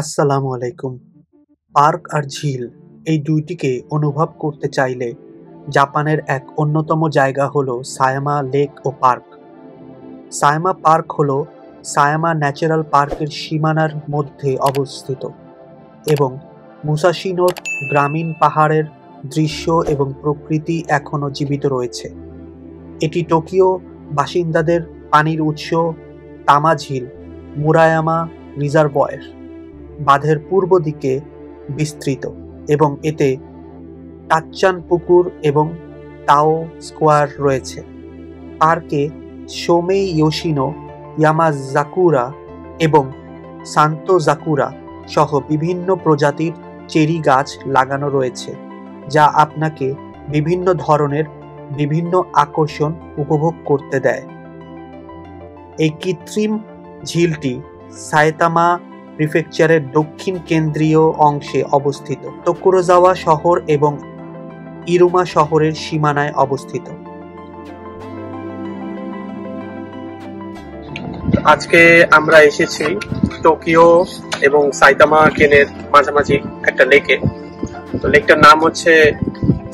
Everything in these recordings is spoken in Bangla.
আসসালামু আলাইকুম। পার্ক আর ঝিল এই দুইটিকে অনুভব করতে চাইলে জাপানের এক অন্যতম জায়গা হলো সায়ামা লেক ও পার্ক। সায়ামা পার্ক হলো সায়ামা ন্যাচারাল পার্কের সীমানার মধ্যে অবস্থিত এবং মুসাশিনোর গ্রামীণ পাহাড়ের দৃশ্য এবং প্রকৃতি এখনও জীবিত রয়েছে। এটি টোকিও বাসিন্দাদের পানির উৎস তামা ঝিল মুরায়ামা রিজার্ভয়ের বাঁধের পূর্ব দিকে বিস্তৃত এবং এতে টাচ্চান পুকুর এবং তাও স্কোয়ার রয়েছে। পার্কে সোমেই ইয়োশিনো ইয়ামাজাকুরা এবং সান্তো জাকুরা সহ বিভিন্ন প্রজাতির চেরি গাছ লাগানো রয়েছে, যা আপনাকে বিভিন্ন ধরনের বিভিন্ন আকর্ষণ উপভোগ করতে দেয়। এই কৃত্রিম ঝিলটি সাইতামা প্রিফেকচারের দক্ষিণ কেন্দ্রীয় অংশে অবস্থিত, তোকুরোজাওয়া শহর এবং ইরুমা শহরের সীমানায় অবস্থিত। আজকে আমরা এসেছি টোকিও এবং সাইতামা কেনের মাঝামাঝি একটা লেকে। তো লেকটার নাম হচ্ছে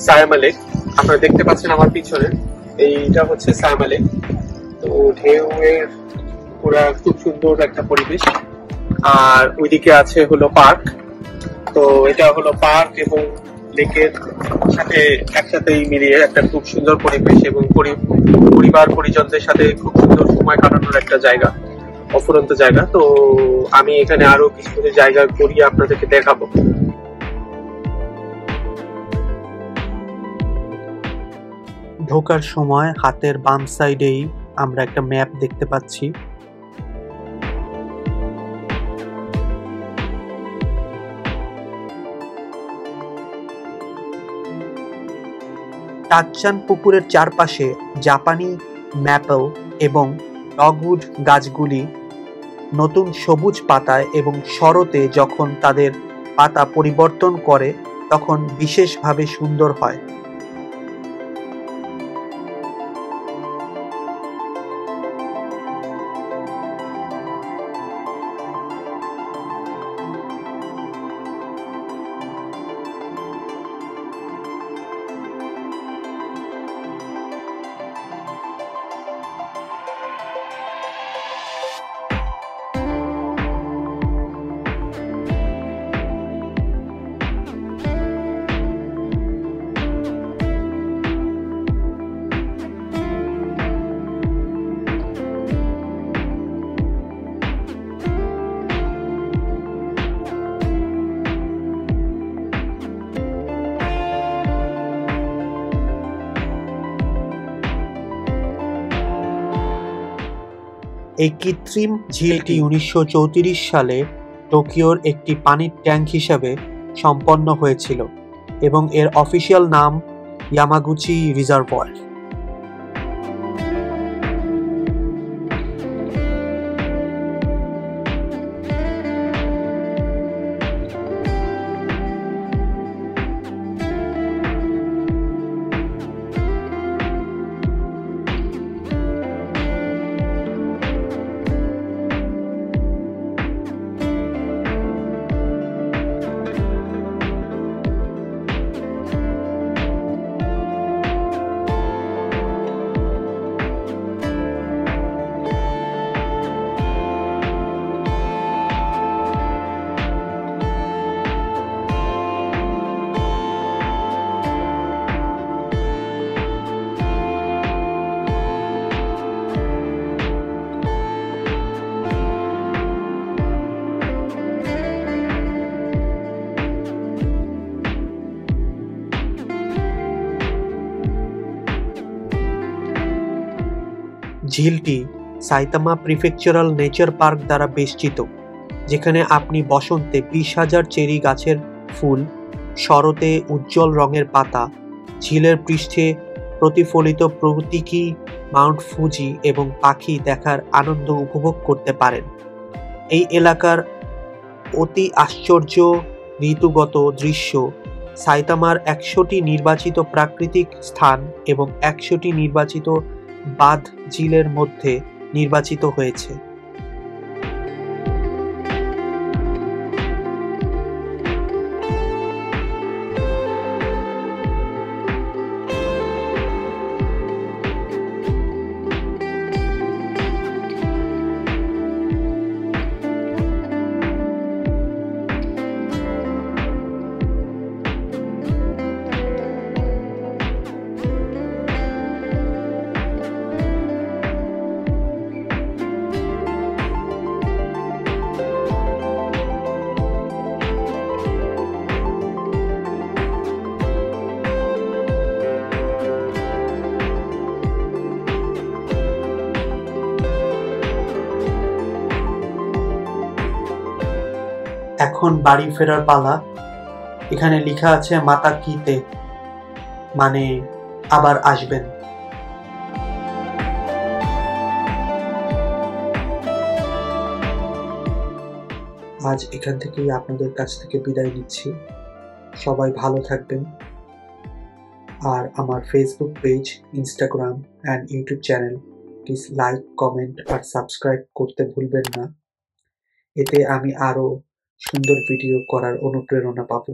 সায়ামা লেক। আপনারা দেখতে পাচ্ছেন আমার পিছনে, এইটা হচ্ছে সায়ামা লেক। তো ঢেউয়ের পুরা খুব সুন্দর একটা পরিবেশ, আর ওইদিকে আছে হলো পার্ক। তো এটা হলো পার্ক এবং লেকের সাথে একসাথেই মিলিয়ে একটা খুব সুন্দর পরিবেশ এবং পরিবার পরিজনদের সাথে খুব সুন্দর সময় কাটানোর একটা জায়গা, অফুরন্ত জায়গা। তো আমি এখানে আরো কিছু কিছু জায়গা ঘুরিয়ে আপনাদেরকে দেখাবো। ঢোকার সময় হাতের বাম সাইডেই আমরা একটা ম্যাপ দেখতে পাচ্ছি। টাচ্চান পুকুরের চারপাশে জাপানি ম্যাপল এবং ডগউড গাছগুলি নতুন সবুজ পাতায় এবং শরতে যখন তাদের পাতা পরিবর্তন করে তখন বিশেষভাবে সুন্দর হয়। এই কৃত্রিম ঝিলটি 1934 সালে টোকিওর একটি পানির ট্যাঙ্ক হিসাবে সম্পন্ন হয়েছিল এবং এর অফিসিয়াল নাম Yamaguchi রিজার্ভয়ার। ঝিলটি Saitama prefectural nature park দ্বারা বেষ্টিত, যেখানে আপনি বসন্তে 20,000 চেরি গাছের ফুল, শরতে উজ্জ্বল রঙের পাতা, ঝিলের পৃষ্ঠে প্রতিফলিত প্রতীকী মাউন্ট ফুজি এবং পাখি দেখার আনন্দ উপভোগ করতে পারেন। এই এলাকার অতি আশ্চর্য ঋতুগত দৃশ্য সাইতামার 100টি নির্বাচিত প্রাকৃতিক স্থান এবং 100টি নির্বাচিত বাঁধ ঝিলের মধ্যে নির্বাচিত হয়েছে। এখন বাড়ি ফেরার পালা। এখানে লেখা আছে মাতা কিতে, মানে আবার আসবেন। আজ এখান থেকেই আপনাদের কাছ থেকে বিদায় নিচ্ছি। সবাই ভালো থাকবেন। আর আমার Facebook page, Instagram and YouTube channel please like, comment আর সাবস্ক্রাইব করতে ভুলবেন না। এতে আমি আরো সুন্দর ভিডিও করার অনুপ্রেরণা পাবো।